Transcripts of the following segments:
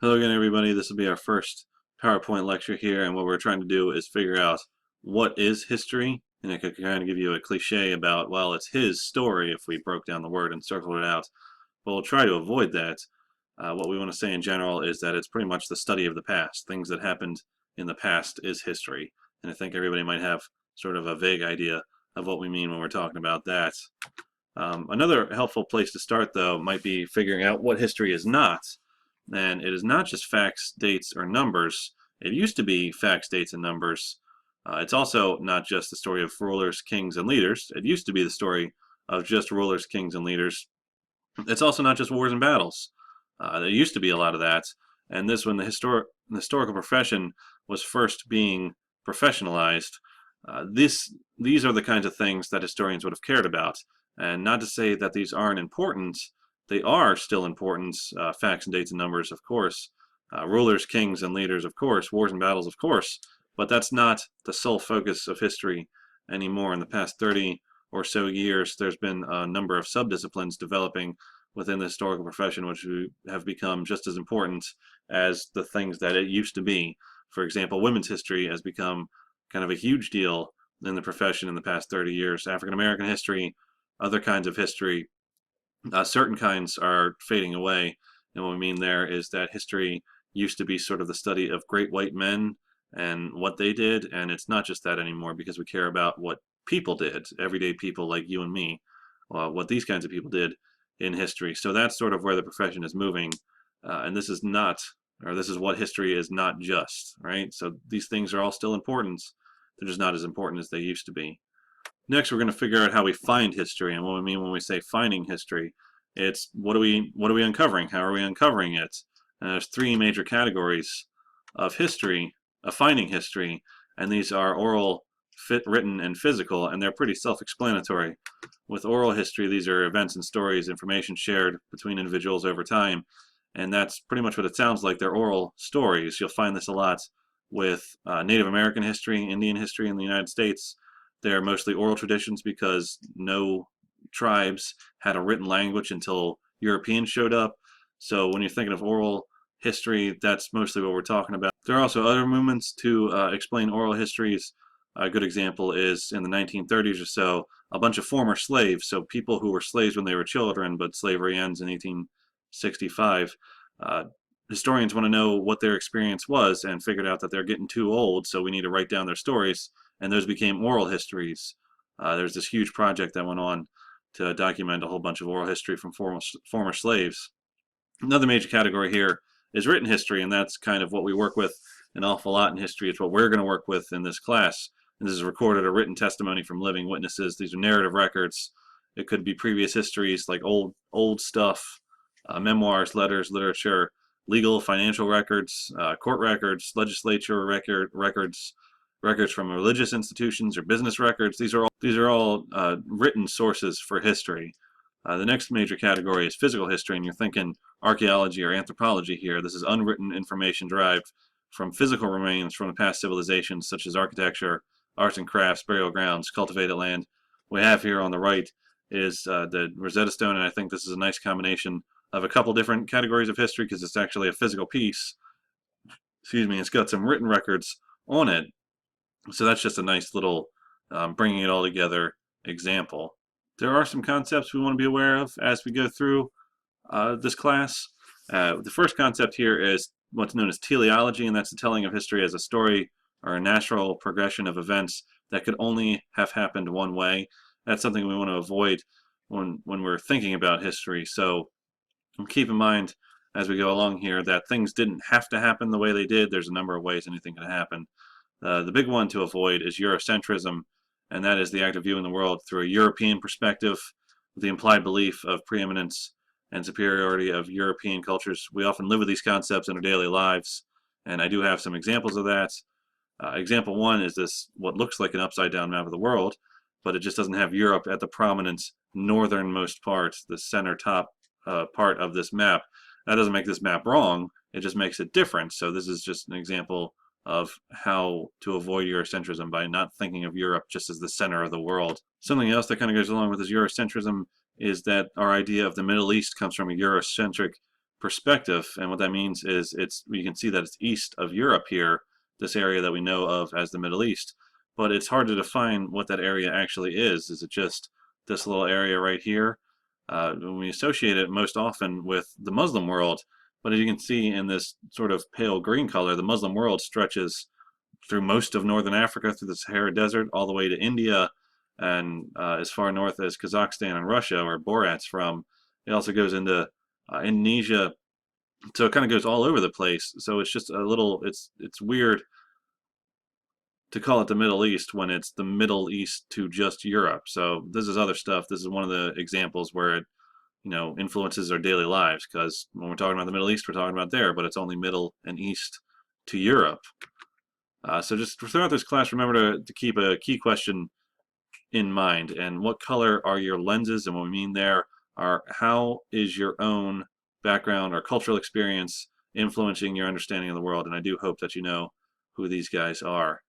Hello again, everybody. This will be our first PowerPoint lecture here, and what we're trying to do is figure out what is history, and I could kind of give you a cliche about, well, it's his story if we broke down the word and circled it out, but we'll try to avoid that. What we want to say in general is that it's pretty much the study of the past. Things that happened in the past is history, and I think everybody might have sort of a vague idea of what we mean when we're talking about that. Another helpful place to start, though, might be figuring out what history is not. And it is not just facts, dates, or numbers. It used to be facts, dates, and numbers. It's also not just the story of rulers, kings, and leaders. It used to be the story of just rulers, kings, and leaders. It's also not just wars and battles. There used to be a lot of that. And this, when the historical profession was first being professionalized, these are the kinds of things that historians would have cared about. And not to say that these aren't important, they are still important, facts and dates and numbers, of course. Rulers, kings, and leaders, of course. Wars and battles, of course. But that's not the sole focus of history anymore. In the past 30 or so years, there's been a number of subdisciplines developing within the historical profession, which have become just as important as the things that it used to be. For example, women's history has become kind of a huge deal in the profession in the past 30 years. African American history, other kinds of history, certain kinds are fading away. And what we mean there is that history used to be sort of the study of great white men and what they did, and it's not just that anymore because we care about what people did, everyday people like you and me, what these kinds of people did in history. So that's sort of where the profession is moving, and this is not, or this is what history is not just, right? So these things are all still important. They're just not as important as they used to be. Next, we're going to figure out how we find history, and what we mean when we say finding history. It's what are we uncovering? How are we uncovering it? And there's three major categories of history, of finding history, and these are oral, written, and physical, and they're pretty self-explanatory. With oral history, these are events and stories, information shared between individuals over time, and that's pretty much what it sounds like. They're oral stories. You'll find this a lot with Native American history, Indian history in the United States. They're mostly oral traditions because no tribes had a written language until Europeans showed up. So when you're thinking of oral history, that's mostly what we're talking about. There are also other movements to explain oral histories. A good example is in the 1930s or so, a bunch of former slaves, so people who were slaves when they were children, but slavery ends in 1865. Historians want to know what their experience was and figured out that they're getting too old, so we need to write down their stories, and those became oral histories. There's this huge project that went on to document a whole bunch of oral history from former slaves. Another major category here is written history, and that's kind of what we work with an awful lot in history. It's what we're going to work with in this class. And this is recorded or written testimony from living witnesses. These are narrative records. It could be previous histories like old stuff, memoirs, letters, literature, legal, financial records, court records, legislature records, records from religious institutions or business records. These are all written sources for history. The next major category is physical history, and you're thinking archaeology or anthropology here. This is unwritten information derived from physical remains from the past civilizations, such as architecture, arts and crafts, burial grounds, cultivated land. What we have here on the right is the Rosetta Stone, and I think this is a nice combination of a couple different categories of history because it's actually a physical piece. Excuse me, it's got some written records on it. So that's just a nice little bringing it all together example. There are some concepts we want to be aware of as we go through this class. The first concept here is what's known as teleology, and that's the telling of history as a story or a natural progression of events that could only have happened one way. That's something we want to avoid when we're thinking about history. So keep in mind as we go along here that things didn't have to happen the way they did. There's a number of ways anything can happen. The big one to avoid is Eurocentrism, and that is the act of viewing the world through a European perspective, with the implied belief of preeminence and superiority of European cultures. We often live with these concepts in our daily lives, and I do have some examples of that. Example one is this, what looks like an upside-down map of the world, but it just doesn't have Europe at the prominent northernmost part, the center top part of this map. That doesn't make this map wrong, it just makes it different. So this is just an example of how to avoid Eurocentrism by not thinking of Europe just as the center of the world. Something else that kind of goes along with this Eurocentrism is that our idea of the Middle East comes from a Eurocentric perspective. And what that means is you can see that it's east of Europe here, this area that we know of as the Middle East. But it's hard to define what that area actually is. Is it just this little area right here? When we associate it most often with the Muslim world, but as you can see in this sort of pale green color, the Muslim world stretches through most of northern Africa, through the Sahara Desert, all the way to India, and as far north as Kazakhstan and Russia, where Borat's from. It also goes into Indonesia, so it kind of goes all over the place. So it's just a little, it's weird to call it the Middle East when it's the Middle East to just Europe. So this is other stuff. This is one of the examples where it, influences our daily lives, because when we're talking about the Middle East, we're talking about there, but it's only Middle and East to Europe. So just throughout this class, remember to keep a key question in mind. And what color are your lenses? And what we mean there are, how is your own background or cultural experience influencing your understanding of the world? And I do hope that you know who these guys are.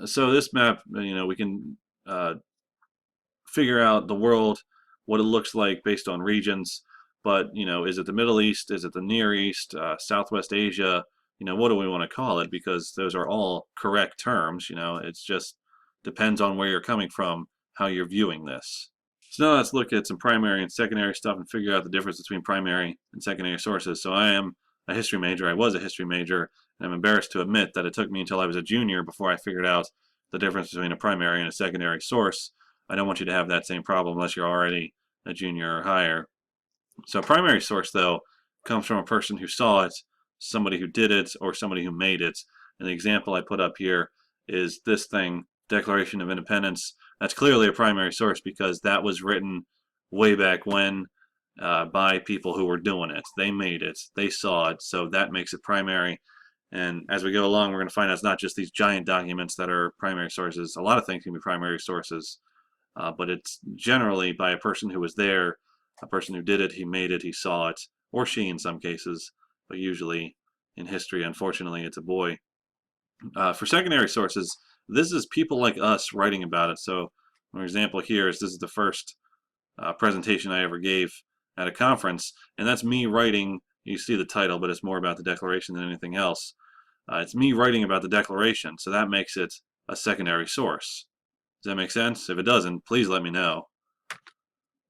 So this map, we can figure out the world, what it looks like based on regions. But, is it the Middle East? Is it the Near East? Southwest Asia? What do we want to call it? Because those are all correct terms. It's just depends on where you're coming from, how you're viewing this. So now let's look at some primary and secondary stuff and figure out the difference between primary and secondary sources. So I am a history major. I was a history major, and I'm embarrassed to admit that it took me until I was a junior before I figured out the difference between a primary and a secondary source. I don't want you to have that same problem unless you're already a junior or higher. So a primary source, though, comes from a person who saw it, somebody who did it, or somebody who made it. And the example I put up here is this thing, Declaration of Independence. That's clearly a primary source because that was written way back when by people who were doing it. They made it. They saw it. So that makes it primary. And as we go along, we're going to find out it's not just these giant documents that are primary sources. A lot of things can be primary sources. But it's generally by a person who was there, a person who did it, he made it, he saw it, or she in some cases, but usually in history, unfortunately, it's a boy. For secondary sources, this is people like us writing about it. So, an example here is this is the first presentation I ever gave at a conference, and that's me writing. You see the title, but it's more about the Declaration than anything else. It's me writing about the Declaration, so that makes it a secondary source. Does that make sense? If it doesn't, please let me know.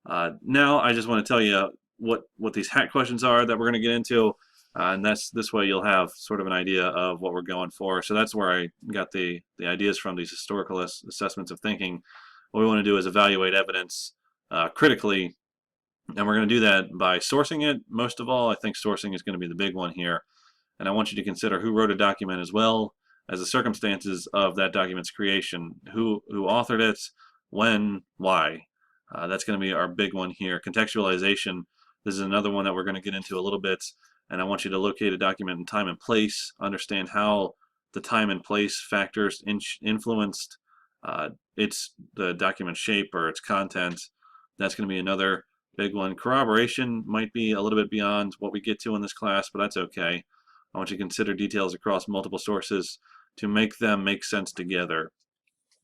Now I just want to tell you what these hack questions are that we're going to get into, and this way you'll have sort of an idea of what we're going for. So that's where I got the ideas from, these historical assessments of thinking. What we want to do is evaluate evidence critically, and we're going to do that by sourcing it. Most of all, I think sourcing is going to be the big one here, and I want you to consider who wrote a document as well as the circumstances of that document's creation, who authored it, when, why. That's going to be our big one here. Contextualization, this is another one that we're going to get into a little bit, and I want you to locate a document in time and place, understand how the time and place factors influenced the document shape or its content. That's going to be another big one. Corroboration might be a little bit beyond what we get to in this class, but that's okay. I want you to consider details across multiple sources to make them make sense together.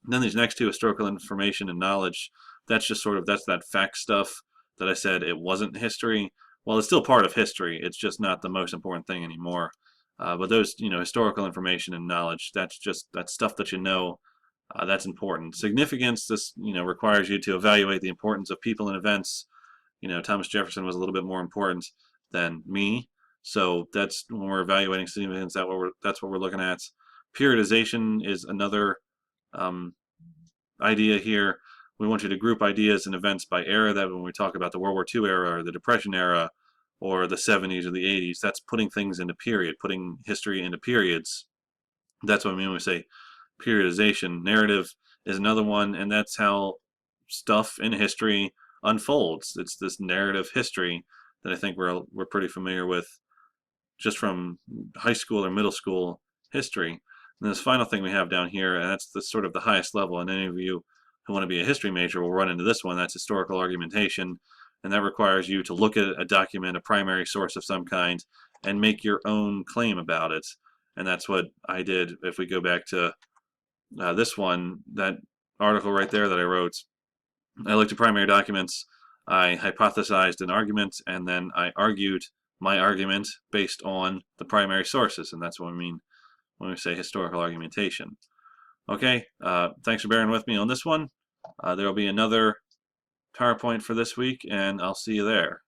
And then these next two, historical information and knowledge, that's just sort of, that's that fact stuff that I said it wasn't history. Well, it's still part of history. It's just not the most important thing anymore. But those, historical information and knowledge, that's stuff that that's important. Significance, this, requires you to evaluate the importance of people and events. Thomas Jefferson was a little bit more important than me. So that's when we're evaluating significance, that's what we're looking at. Periodization is another idea here. We want you to group ideas and events by era. That when we talk about the World War II era or the Depression era or the 70s or the 80s, that's putting things into period, putting history into periods. That's what I mean when we say periodization. Narrative is another one, and that's how stuff in history unfolds. It's this narrative history that I think we're pretty familiar with just from high school or middle school history. And this final thing we have down here, and that's the sort of the highest level, and any of you who want to be a history major will run into this one, that's historical argumentation, and that requires you to look at a document, a primary source of some kind, and make your own claim about it. And that's what I did. If we go back to this one, that article right there that I wrote, I looked at primary documents, I hypothesized an argument, and then I argued my argument based on the primary sources, and that's what we mean when we say historical argumentation. Okay, thanks for bearing with me on this one. There will be another PowerPoint for this week, and I'll see you there.